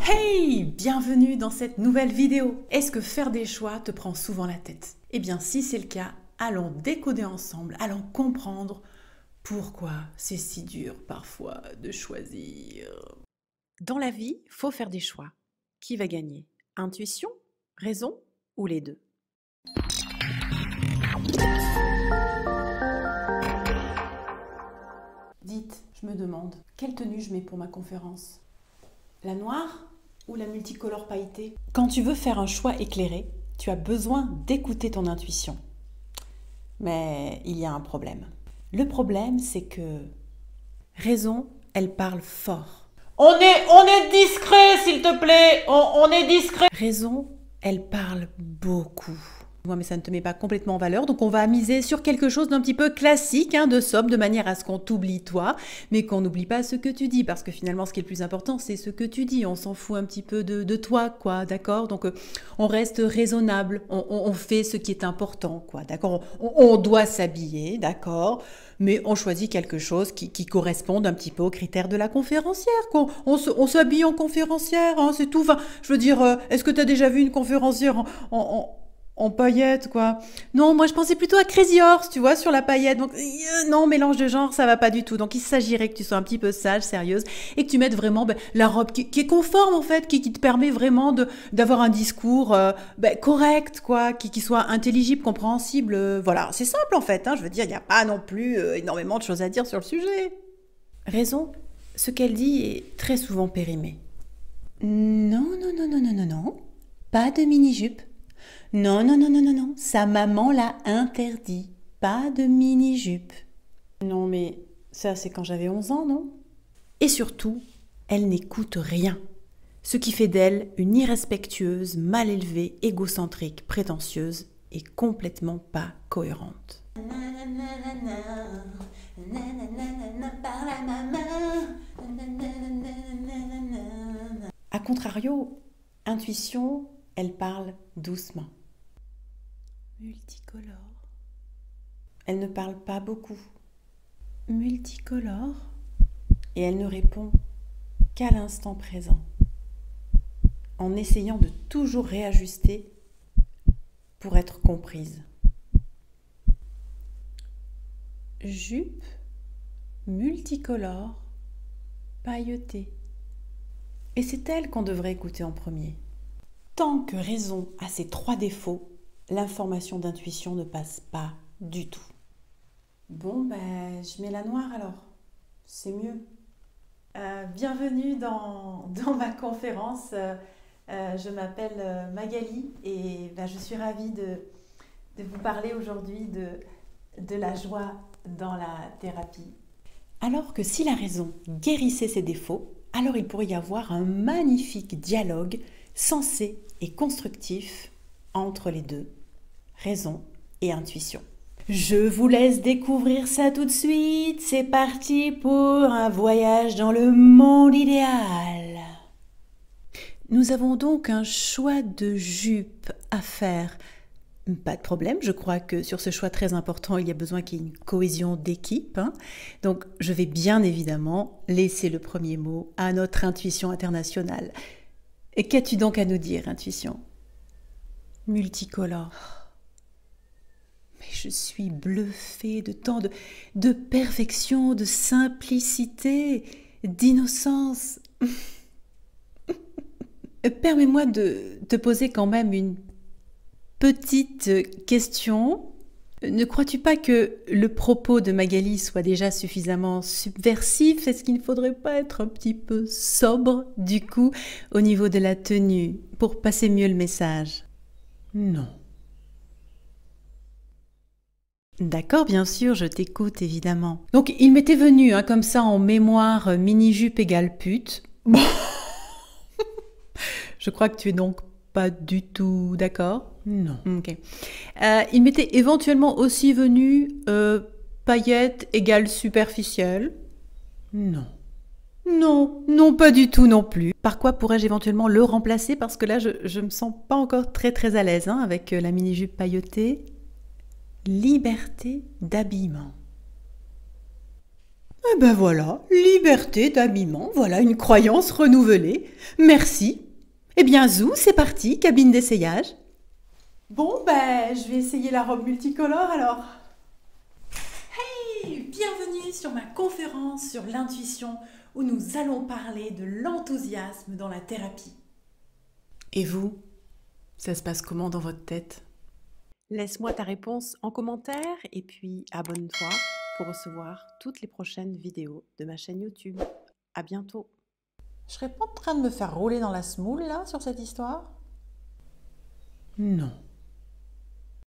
Hey, bienvenue dans cette nouvelle vidéo. Est-ce que faire des choix te prend souvent la tête? Eh bien, si c'est le cas, allons décoder ensemble, allons comprendre pourquoi c'est si dur parfois de choisir. Dans la vie, faut faire des choix. Qui va gagner? Intuition, raison ou les deux? Dites, je me demande, quelle tenue je mets pour ma conférence? La noire ou la multicolore pailletée? Quand tu veux faire un choix éclairé, tu as besoin d'écouter ton intuition. Mais il y a un problème. Le problème, c'est que raison, elle parle fort. On est discret, s'il te plaît. On est discret. Raison, elle parle beaucoup. Mais ça ne te met pas complètement en valeur, donc on va miser sur quelque chose d'un petit peu classique, de sobre, de manière à ce qu'on t'oublie toi, mais qu'on n'oublie pas ce que tu dis, parce que finalement ce qui est le plus important, c'est ce que tu dis, on s'en fout un petit peu de toi, quoi, d'accord? Donc on reste raisonnable, on fait ce qui est important, quoi, d'accord? On doit s'habiller, d'accord? Mais on choisit quelque chose qui corresponde un petit peu aux critères de la conférencière, quoi. On s'habille en conférencière, c'est tout. Enfin, je veux dire, est-ce que tu as déjà vu une conférencière en paillettes, quoi? Non, moi je pensais plutôt à Crazy Horse, tu vois, sur la paillette. Donc, non, mélange de genre, ça va pas du tout. Donc, il s'agirait que tu sois un petit peu sage, sérieuse, et que tu mettes vraiment la robe qui est conforme, en fait, qui te permet vraiment d'avoir un discours correct, quoi, qui soit intelligible, compréhensible. Voilà, c'est simple, en fait. Je veux dire, il n'y a pas non plus énormément de choses à dire sur le sujet. Raison, ce qu'elle dit est très souvent périmé. Non, non, non, non, non, non, non. Pas de mini-jupe. Non, non, non, non, non, non, sa maman l'a interdit. Pas de mini-jupe. Non, mais ça, c'est quand j'avais 11 ans, non? Et surtout, elle n'écoute rien. Ce qui fait d'elle une irrespectueuse, mal élevée, égocentrique, prétentieuse et complètement pas cohérente. A contrario, intuition, elle parle doucement. Multicolore. Elle ne parle pas beaucoup. Multicolore. Et elle ne répond qu'à l'instant présent, en essayant de toujours réajuster pour être comprise. Jupe, multicolore, pailletée. Et c'est elle qu'on devrait écouter en premier. Tant que raison a ces trois défauts, l'information d'intuition ne passe pas du tout. Bon, je mets la noire alors. C'est mieux. Bienvenue dans ma conférence. Je m'appelle Magali et je suis ravie de vous parler aujourd'hui de la joie dans la thérapie. Alors que si la raison guérissait ses défauts, alors il pourrait y avoir un magnifique dialogue sensé et constructif entre les deux, raison et intuition. Je vous laisse découvrir ça tout de suite. C'est parti pour un voyage dans le monde idéal. Nous avons donc un choix de jupe à faire. Pas de problème, je crois que sur ce choix très important, il y a besoin qu'il y ait une cohésion d'équipe. Donc, je vais bien évidemment laisser le premier mot à notre intuition internationale. Et qu'as-tu donc à nous dire, intuition? Multicolore. Mais je suis bluffée de tant de perfection, de simplicité, d'innocence. Permets-moi de te poser quand même une petite question. Ne crois-tu pas que le propos de Magali soit déjà suffisamment subversif? Est-ce qu'il ne faudrait pas être un petit peu sobre, du coup, au niveau de la tenue, pour passer mieux le message? Non. D'accord, bien sûr, je t'écoute, évidemment. Donc, il m'était venu, comme ça, en mémoire, mini-jupe égale pute. Bon. Je crois que tu es donc pas du tout d'accord? Non. Ok. Il m'était éventuellement aussi venu paillettes égale superficielle? Non. Non, non, pas du tout non plus. Par quoi pourrais-je éventuellement le remplacer? Parce que là, je me sens pas encore très à l'aise avec la mini-jupe pailletée. Liberté d'habillement. Eh ben voilà, liberté d'habillement, voilà une croyance renouvelée. Merci. Eh bien Zou, c'est parti, cabine d'essayage. Bon, ben, je vais essayer la robe multicolore alors. Hey, bienvenue sur ma conférence sur l'intuition où nous allons parler de l'enthousiasme dans la thérapie. Et vous, ça se passe comment dans votre tête? Laisse-moi ta réponse en commentaire et puis abonne-toi pour recevoir toutes les prochaines vidéos de ma chaîne YouTube. À bientôt. Je serais pas en train de me faire rouler dans la semoule là sur cette histoire? Non.